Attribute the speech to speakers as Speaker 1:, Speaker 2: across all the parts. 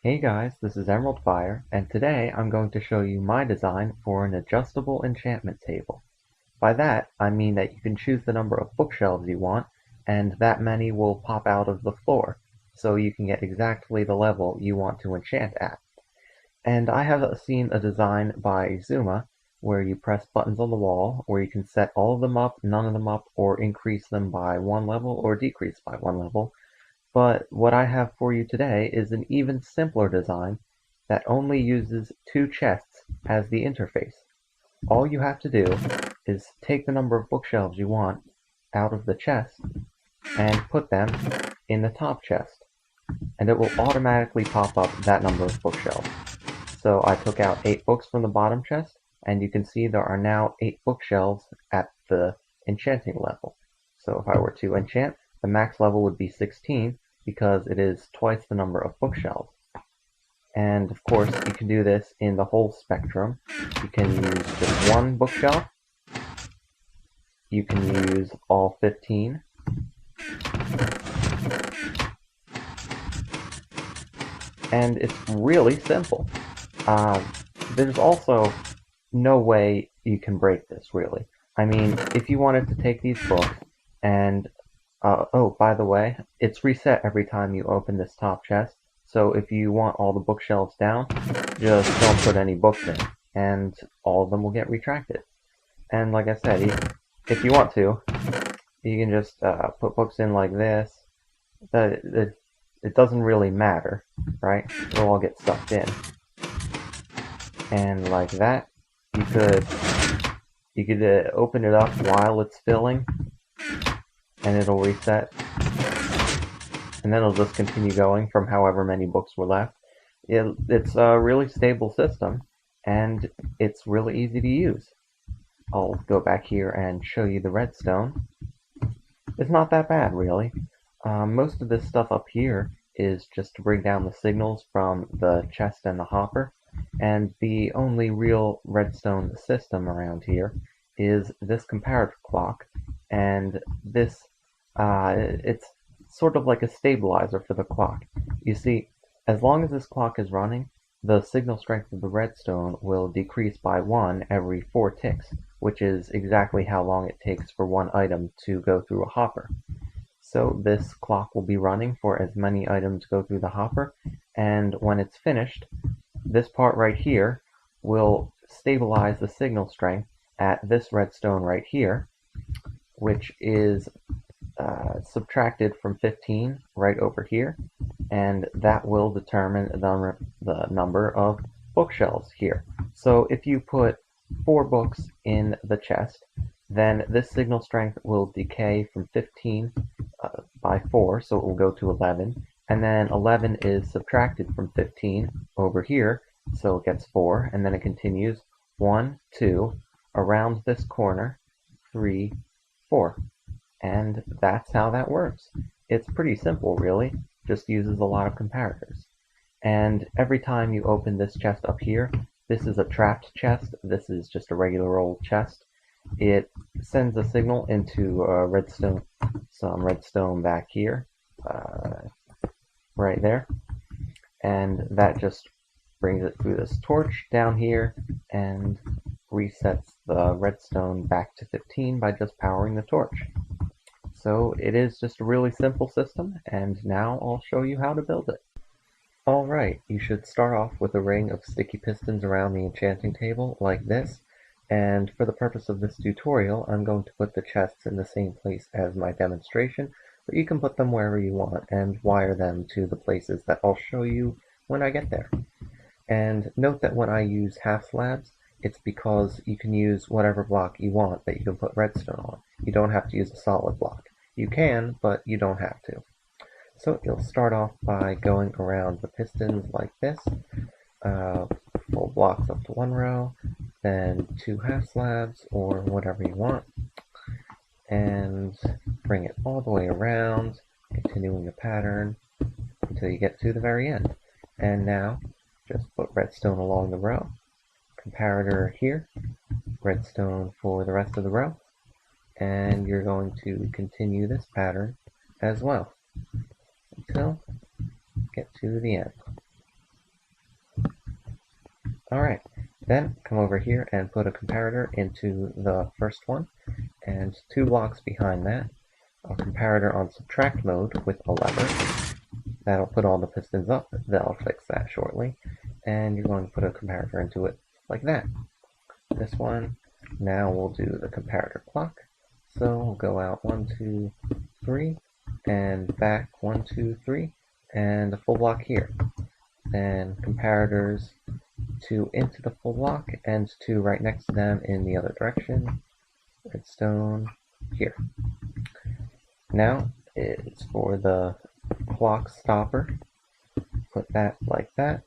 Speaker 1: Hey guys, this is Emerald Fire, and today I'm going to show you my design for an adjustable enchantment table. By that, I mean that you can choose the number of bookshelves you want, and that many will pop out of the floor, so you can get exactly the level you want to enchant at. And I have seen a design by Zuma, where you press buttons on the wall, where you can set all of them up, none of them up, or increase them by one level, or decrease by one level. But what I have for you today is an even simpler design that only uses two chests as the interface. All you have to do is take the number of bookshelves you want out of the chest and put them in the top chest, and it will automatically pop up that number of bookshelves. So I took out 8 books from the bottom chest, and you can see there are now 8 bookshelves at the enchanting level. So if I were to enchant, the max level would be 16 because it is twice the number of bookshelves. And of course, you can do this in the whole spectrum. You can use just one bookshelf. You can use all 15. And it's really simple. Uh, there's also no way you can break this, really. I mean, if you wanted to take these books and oh, by the way, it's reset every time you open this top chest. So if you want all the bookshelves down, just don't put any books in, and all of them will get retracted. And like I said, if you want to, you can just put books in like this. It doesn't really matter, right? They'll all get sucked in. And like that, you could open it up while it's filling, and it'll reset, and then it'll just continue going from however many books were left. It's a really stable system, and it's really easy to use. I'll go back here and show you the redstone. It's not that bad, really. Most of this stuff up here is just to bring down the signals from the chest and the hopper, and the only real redstone system around here is this comparator clock, and this it's sort of like a stabilizer for the clock. You see, as long as this clock is running, the signal strength of the redstone will decrease by 1 every 4 ticks, which is exactly how long it takes for one item to go through a hopper. So this clock will be running for as many items go through the hopper, and when it's finished, this part right here will stabilize the signal strength at this redstone right here, which is subtracted from 15 right over here, and that will determine the number of bookshelves here. So if you put 4 books in the chest, then this signal strength will decay from 15 by 4, so it will go to 11, and then 11 is subtracted from 15 over here, so it gets 4, and then it continues 1, 2, around this corner, 3, 4. And that's how that works. It's pretty simple, really, just uses a lot of comparators. And every time you open this chest up here, this is a trapped chest, this is just a regular old chest, it sends a signal into some redstone back here, right there, and that just brings it through this torch down here and resets the redstone back to 15 by just powering the torch. So it is just a really simple system, and now I'll show you how to build it. Alright, you should start off with a ring of sticky pistons around the enchanting table, like this, and for the purpose of this tutorial, I'm going to put the chests in the same place as my demonstration, but you can put them wherever you want and wire them to the places that I'll show you when I get there. And note that when I use half slabs, it's because you can use whatever block you want that you can put redstone on. You don't have to use a solid block. You can, but you don't have to. So you'll start off by going around the pistons like this, full blocks up to one row, then 2 half slabs or whatever you want, and bring it all the way around, continuing the pattern until you get to the very end. And now just put redstone along the row, comparator here, redstone for the rest of the row, and you're going to continue this pattern as well until you get to the end. Alright, then come over here and put a comparator into the first one, and 2 blocks behind that, a comparator on subtract mode with a lever. That'll put all the pistons up. They'll fix that shortly. And you're going to put a comparator into it like that. This one, now we'll do the comparator clock. So we'll go out 1, 2, 3, and back 1, 2, 3, and a full block here. Then comparators 2 into the full block and 2 right next to them in the other direction. Redstone here. Now it's for the clock stopper. Put that like that.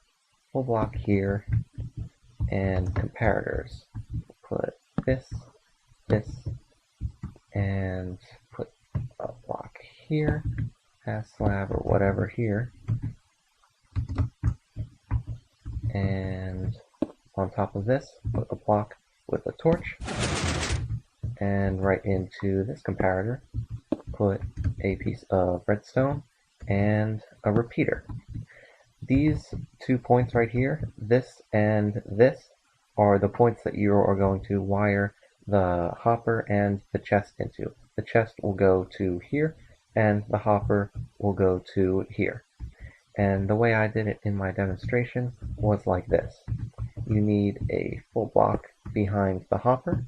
Speaker 1: Full block here. And comparators. Put this, and put a block here. Half slab or whatever here. And on top of this, put a block with a torch. And right into this comparator, put a piece of redstone and a repeater. These 2 points right here, this and this, are the points that you are going to wire the hopper and the chest into. The chest will go to here, and the hopper will go to here. And the way I did it in my demonstration was like this. You need a full block behind the hopper,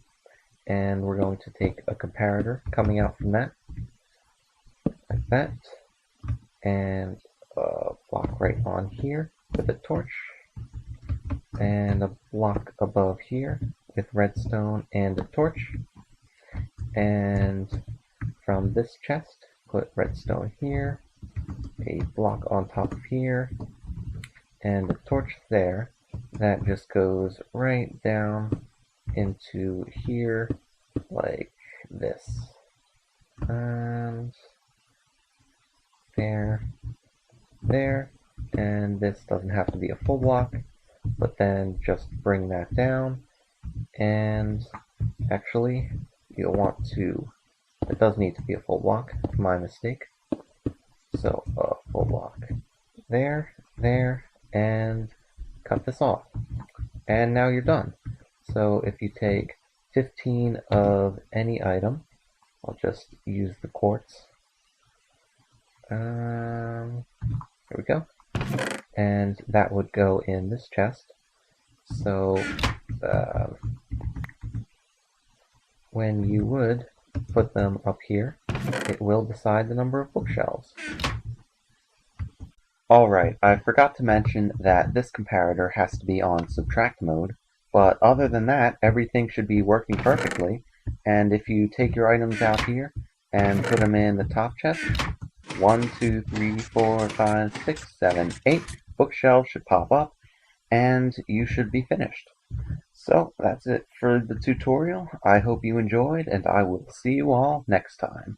Speaker 1: and we're going to take a comparator coming out from that, like that, and a block right on here with a torch, and a block above here with redstone and a torch, and from this chest put redstone here, a block on top of here, and a torch there that just goes right down into here like this, and there, and this doesn't have to be a full block, but then just bring that down, and actually you'll want to, it does need to be a full block, my mistake, so a full block there, and cut this off, and now you're done. So if you take 15 of any item, I'll just use the quartz, there we go, and that would go in this chest. So when you would put them up here, it will decide the number of bookshelves. Alright, I forgot to mention that this comparator has to be on subtract mode, but other than that, everything should be working perfectly. And if you take your items out here and put them in the top chest, 1, 2, 3, 4, 5, 6, 7, 8 bookshelves should pop up, and you should be finished. So that's it for the tutorial. I hope you enjoyed, and I will see you all next time.